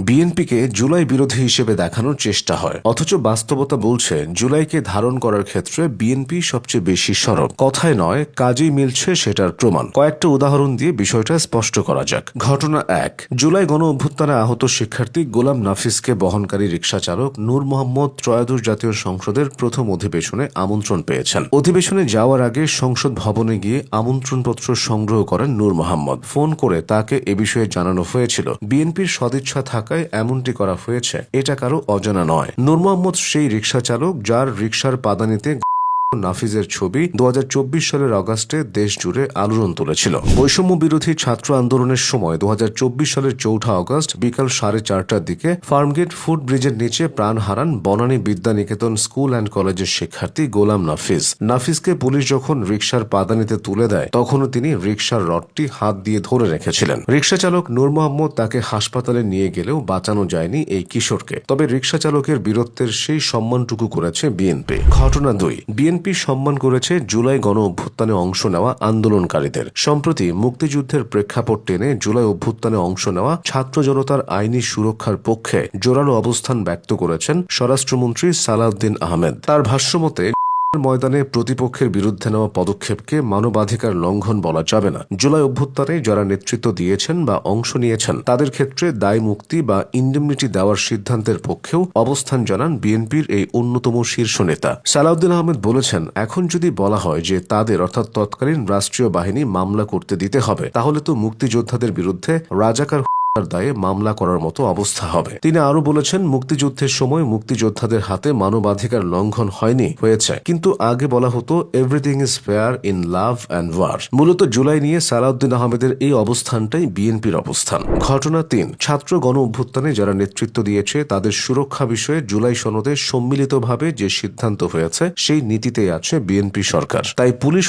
বিএনপিকে জুলাই বিরোধী হিসেবে দেখানোর চেষ্টা হয়, অথচ বাস্তবতা বলছে জুলাইকে ধারণ করার ক্ষেত্রে বিএনপি সবচেয়ে বেশি সরব। কথায় নয়, কাজেই মিলছে সেটার প্রমাণ। কয়েকটা উদাহরণ দিয়ে বিষয়টা স্পষ্ট করা যাক। ঘটনা 1। জুলাই গণ অভ্যুত্থানে আহত শিক্ষার্থী গোলাম নাফিসকে বহনকারী রিকশা চালক নূর মোহাম্মদ ত্রয়োদশ জাতীয় সংসদের প্রথম অধিবেশনে আমন্ত্রণ পেয়েছেন। অধিবেশনে যাওয়ার আগে সংসদ ভবনে গিয়ে আমন্ত্রণপত্র সংগ্রহ করেন নূর মোহাম্মদ। ফোন করে তাকে এ বিষয়ে জানানো হয়েছিল। বিএনপির সদিচ্ছা থাকায় এমনটি করা হয়েছে, এটা কারো অজানা নয়। নূর মোহাম্মদ সেই রিকশা চালক যার রিকশার পাদানিতে নাফিজের ছবি 2024 সালের অগাস্টে দেশ জুড়ে আলোড়ন তুলেছিল। বৈষম্য বিরোধী ছাত্র আন্দোলনের সময় 2024 সালের 4 আগস্ট বিকাল 4:30টার দিকে ফার্মগেট ফুট ব্রিজের নিচে প্রাণ হারান বনানী বিদ্যানিকেতন স্কুল অ্যান্ড কলেজের শিক্ষার্থী গোলাম নাফিজ। নাফিজকে পুলিশ যখন রিকশার পাদানিতে তুলে দেয়, তখনও তিনি রিকশার রডটি হাত দিয়ে ধরে রেখেছিলেন। রিকশা চালক নূর মোহাম্মদ তাকে হাসপাতালে নিয়ে গেলেও বাঁচানো যায়নি এই কিশোরকে। তবে রিকশা চালকের বীরত্বের সেই সম্মানটুকু করেছে বিএনপি। ঘটনা 2। বিএনপি সম্মান করেছে জুলাই গণ অভ্যুত্থানে অংশ নেওয়া আন্দোলনকারীদের। সম্প্রতি মুক্তিযুদ্ধের প্রেক্ষাপট টেনে জুলাই অভ্যুত্থানে অংশ নেওয়া ছাত্র জনতার আইনি সুরক্ষার পক্ষে জোরালো অবস্থান ব্যক্ত করেছেন স্বরাষ্ট্রমন্ত্রী সালাউদ্দিন আহমেদ। তার ভাষ্যমতে, ময়দানে প্রতিপক্ষের বিরুদ্ধে নেওয়া পদক্ষেপকে মানবাধিকার লঙ্ঘন বলা যাবে না। জুলাই অভ্যুত্থানে যারা নেতৃত্ব দিয়েছেন বা অংশ নিয়েছেন, তাদের ক্ষেত্রে দায় মুক্তি বা ইন্ডেমনিটি দেওয়ার সিদ্ধান্তের পক্ষেও অবস্থান জানান বিএনপির এই অন্যতম শীর্ষ নেতা। সালাউদ্দিন আহমেদ বলেছেন, এখন যদি বলা হয় যে তাদের অর্থাৎ তৎকালীন রাষ্ট্রীয় বাহিনী মামলা করতে দিতে হবে, তাহলে তো মুক্তিযোদ্ধাদের বিরুদ্ধে রাজাকার দায়ে মামলা করার মতো অবস্থা হবে। তিনি আরো বলেছেন, মুক্তিযুদ্ধের সময় মুক্তিযোদ্ধাদের হাতে মানবাধিকার লঙ্ঘন হয়েছে, কিন্তু আগে বলা হতো everything is fair in love and war. মূলত জুলাই নিয়ে সালাউদ্দিন আহমেদের এই অবস্থানটাই বিএনপির অবস্থান। ঘটনা 3। ছাত্র গণ অভ্যুত্থানে যারা নেতৃত্ব দিয়েছে তাদের সুরক্ষা বিষয়ে জুলাই সনদে সম্মিলিতভাবে যে সিদ্ধান্ত হয়েছে, সেই নীতিতেই আছে বিএনপি সরকার। তাই পুলিশ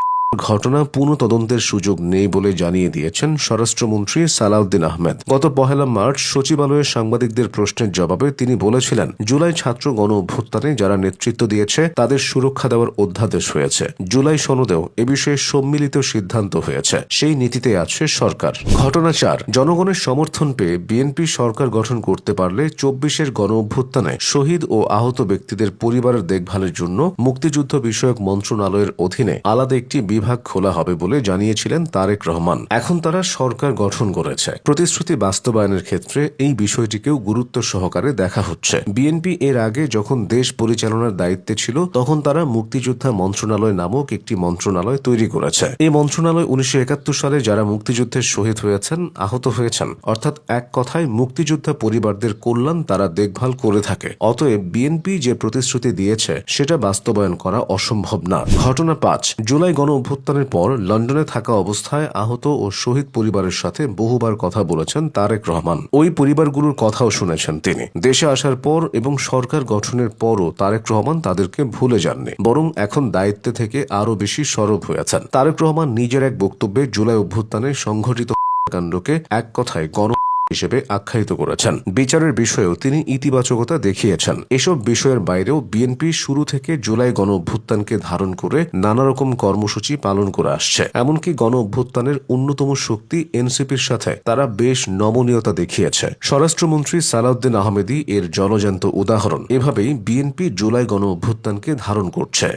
ঘটনা পুনঃ তদন্তের সুযোগ নেই বলে জানিয়ে দিয়েছেন স্বরাষ্ট্রমন্ত্রী সালাউদ্দিন আহমেদ। গত 1 মার্চ সচিবালয়ে সাংবাদিকদের প্রশ্নের জবাবে তিনি বলেছিলেন, জুলাই ছাত্র গণ অভ্যুত্থানে যারা নেতৃত্ব দিয়েছে তাদের সুরক্ষা দেওয়ার অধ্যাদেশ হয়েছে। জুলাই সনদেও এ বিষয়ে সম্মিলিত সিদ্ধান্ত হয়েছে, সেই নীতিতে আছে সরকার। ঘটনা 4। জনগণের সমর্থন পেয়ে বিএনপি সরকার গঠন করতে পারলে 24-এর গণ অভ্যুত্থানে শহীদ ও আহত ব্যক্তিদের পরিবারের দেখভালের জন্য মুক্তিযুদ্ধ বিষয়ক মন্ত্রণালয়ের অধীনে আলাদা একটি বিভাগ খোলা হবে বলে জানিয়েছিলেন তারেক রহমান। এখন তারা সরকার গঠন করেছে। প্রতিশ্রুতি বাস্তবায়নের ক্ষেত্রে এই বিষয়টিকেও গুরুত্ব সহকারে দেখা হচ্ছে। বিএনপি এর আগে যখন দেশ পরিচালনার দায়িত্বে ছিল, তখন তারা মুক্তিযোদ্ধা মন্ত্রণালয় নামক একটি মন্ত্রণালয় তৈরি করেছে। এই মন্ত্রণালয় 1971 সালে যারা মুক্তিযুদ্ধের শহীদ হয়েছেন, আহত হয়েছেন, অর্থাৎ এক কথায় মুক্তিযোদ্ধা পরিবারদের কল্যাণ তারা দেখভাল করে থাকে। অতএব বিএনপি যে প্রতিশ্রুতি দিয়েছে সেটা বাস্তবায়ন করা অসম্ভব না। ঘটনা 5। জুলাই গণ অভ্যুত্থানের পর লন্ডনে থাকা অবস্থায় আহত ও শহীদ পরিবারের সাথে বহুবার কথা বলেছেন তারেক রহমান। ওই পরিবারগুলোর কথাও শুনেছেন তিনি। দেশে আসার পর এবং সরকার গঠনের পরও তারেক রহমান তাদেরকে ভুলে যাননি, বরং এখন দায়িত্বে থেকে আরো বেশি সরব হয়েছেন। তারেক রহমান নিজের এক বক্তব্যে জুলাই অভ্যুত্থানে সংঘটিত কাণ্ডকে এক কথায় গণ হিসেবে আখ্যায়িত করেছেন। বিচারের বিষয়েও তিনি ইতিবাচকতা দেখিয়েছেন। এসব বিষয়ের বাইরেও বিএনপি শুরু থেকে জুলাই গণ অভ্যুত্থানকে ধারণ করে নানা রকম কর্মসূচি পালন করে আসছে। এমনকি গণ অভ্যুত্থানের অন্যতম শক্তি এনসিপির সাথে তারা বেশ নমনীয়তা দেখিয়েছে। স্বরাষ্ট্রমন্ত্রী সালাউদ্দিন আহমেদই এর জলজান্ত উদাহরণ। এভাবেই বিএনপি জুলাই গণ অভ্যুত্থানকে ধারণ করছে।